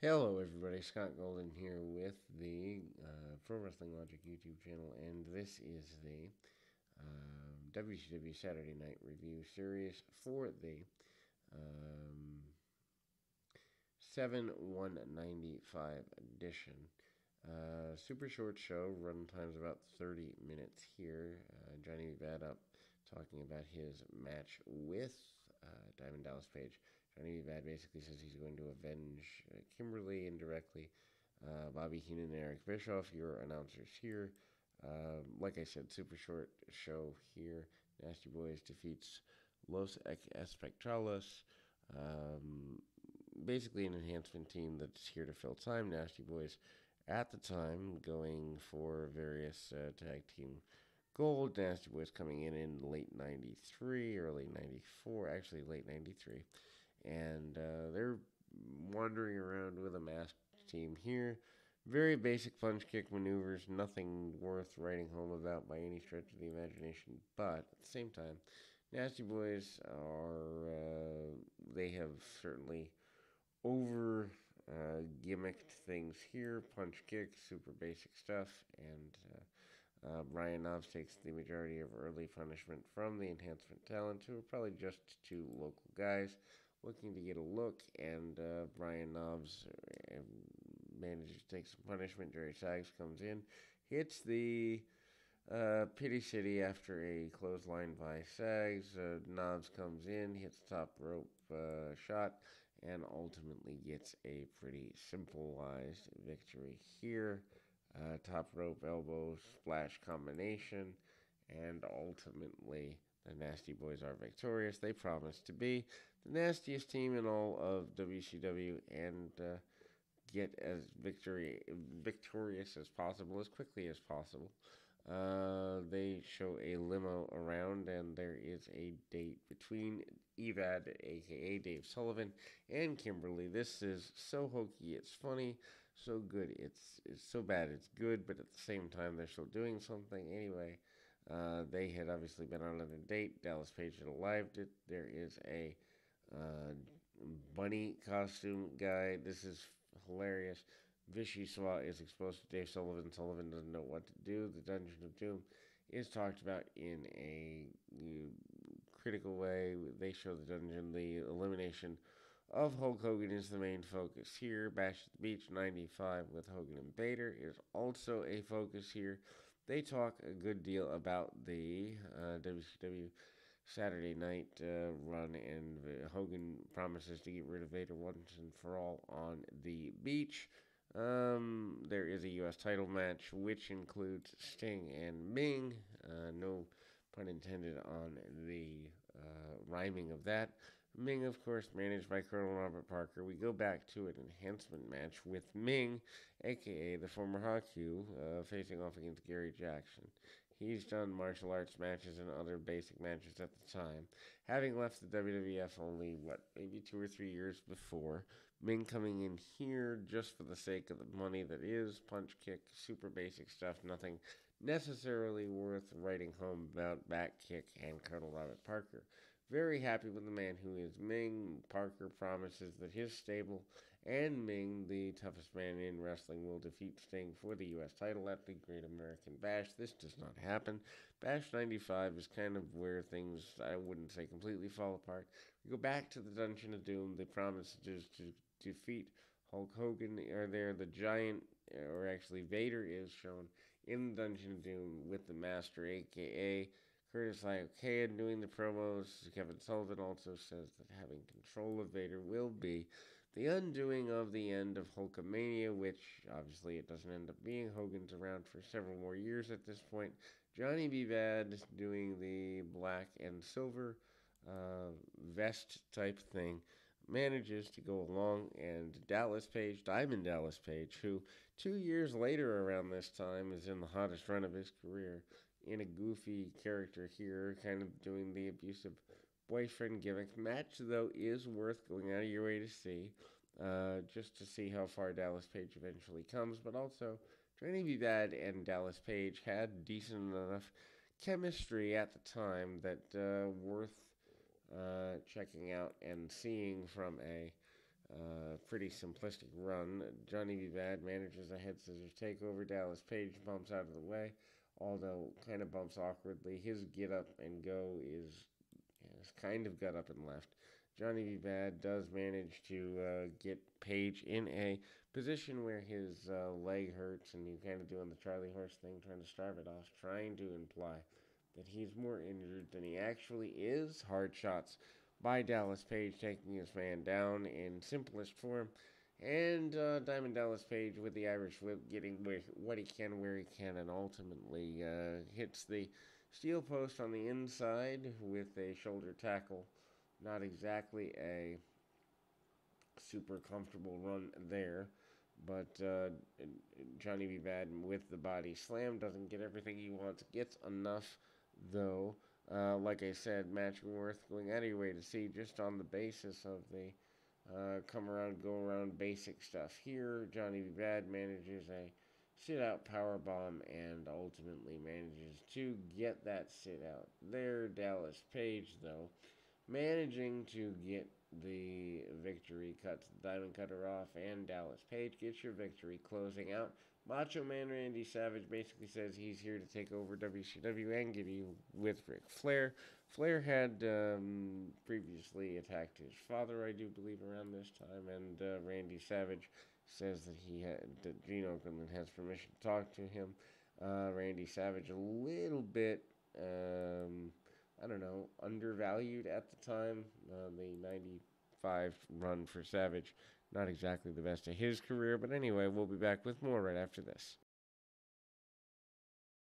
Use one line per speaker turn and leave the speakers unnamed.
Hello, everybody. Scott Golden here with the Pro Wrestling Logic YouTube channel, and this is the WCW Saturday Night Review series for the um, 7/195 edition. Super short show, run time's about 30 minutes here. Johnny Bad up talking about his match with Diamond Dallas Page. Johnny Bad basically says he's going to avenge Kimberly indirectly. Bobby Heenan and Eric Bischoff, your announcers here. Like I said, super short show here. Nasty Boys defeats Los Espectrales. Um, Basically, an enhancement team that's here to fill time. Nasty Boys at the time going for various tag team gold. Nasty Boys coming in late 93, early 94, actually late 93. And they're wandering around with a masked team here. Very basic punch kick maneuvers, nothing worth writing home about by any stretch of the imagination. But at the same time, Nasty Boys are, they have certainly over gimmicked things here. Punch kick, super basic stuff. And Brian Knobs takes the majority of early punishment from the enhancement talent, who are probably just two local guys looking to get a look. And Brian Knobs manages to take some punishment. Jerry Sags comes in, hits the Pity City after a clothesline by Sags. Knobs comes in, hits top rope shot, and ultimately gets a pretty simplified victory here. Top rope elbow splash combination, and ultimately the Nasty Boys are victorious. They promise to be the nastiest team in all of WCW and get as victorious as possible, as quickly as possible. They show a limo around, and there is a date between Evad, aka Dave Sullivan, and Kimberly. This is so hokey, it's funny, so good, it's so bad, it's good, but at the same time, they're still doing something. Anyway, they had obviously been on a date. Dallas Page had arrived it. There is a uh, bunny costume guy. This is hilarious. Vichy Swat is exposed to Dave Sullivan. Sullivan doesn't know what to do. The Dungeon of Doom is talked about in a critical way. They show the dungeon. The elimination of Hulk Hogan is the main focus here. Bash at the Beach 95 with Hogan and Bader is also a focus here. They talk a good deal about the WCW Saturday night run, and Hogan promises to get rid of Vader once and for all on the beach. There is a U.S. title match, which includes Sting and Ming. No pun intended on the rhyming of that. Ming, of course, managed by Colonel Robert Parker. We go back to an enhancement match with Ming, aka the former Haku, facing off against Gary Jackson. He's done martial arts matches and other basic matches at the time, having left the WWF only, maybe 2 or 3 years before. Ming coming in here just for the sake of the money that is punch kick, super basic stuff, nothing necessarily worth writing home about. Back kick and Colonel Robert Parker. Very happy with the man who is Ming. Parker promises that his stable and Ming, the toughest man in wrestling, will defeat Sting for the U.S. title at the Great American Bash. This does not happen. Bash 95 is kind of where things, I wouldn't say completely fall apart. We go back to the Dungeon of Doom. The promise is to defeat Hulk Hogan. Are there the giant, or actually Vader is shown in the Dungeon of Doom with the Master, aka Curtis Iokea, doing the promos. Kevin Sullivan also says that having control of Vader will be the undoing of the end of Hulkamania, which obviously it doesn't end up being. Hogan's around for several more years at this point. Johnny B. Bad doing the black and silver vest type thing manages to go along, and Dallas Page, Diamond Dallas Page, who 2 years later around this time is in the hottest run of his career, in a goofy character here, kind of doing the abusive boyfriend gimmick. Match, though, is worth going out of your way to see, just to see how far Dallas Page eventually comes, but also Johnny B. Bad and Dallas Page had decent enough chemistry at the time that worth checking out and seeing from a pretty simplistic run. Johnny B. Bad manages a head scissors takeover. Dallas Page bumps out of the way, although kind of bumps awkwardly. His get up and go is kind of got up and left. Johnny B. Bad does manage to get Page in a position where his leg hurts, and he's kind of doing the Charlie Horse thing, trying to starve it off, trying to imply that he's more injured than he actually is. Hard shots by Dallas Page, taking his man down in simplest form. And Diamond Dallas Page with the Irish Whip, getting what he can where he can, and ultimately hits the steel post on the inside with a shoulder tackle. Not exactly a super comfortable run there, but Johnny B. Bad with the body slam doesn't get everything he wants. Gets enough, though. Like I said, match worth going out of your way to see, just on the basis of the come around, go around basic stuff. Here, Johnny B. Bad manages a sit out power bomb and ultimately manages to get that sit out there. Dallas Page, though, managing to get the victory, cuts the Diamond Cutter off, and Dallas Page gets your victory, closing out. Macho Man Randy Savage basically says he's here to take over WCW and Giddy with Ric Flair. Flair had previously attacked his father, I do believe, around this time, and Randy Savage says that Gene Okerlund has permission to talk to him. Randy Savage a little bit, I don't know, undervalued at the time. The 95 run for Savage, not exactly the best of his career, but anyway, we'll be back with more right after this.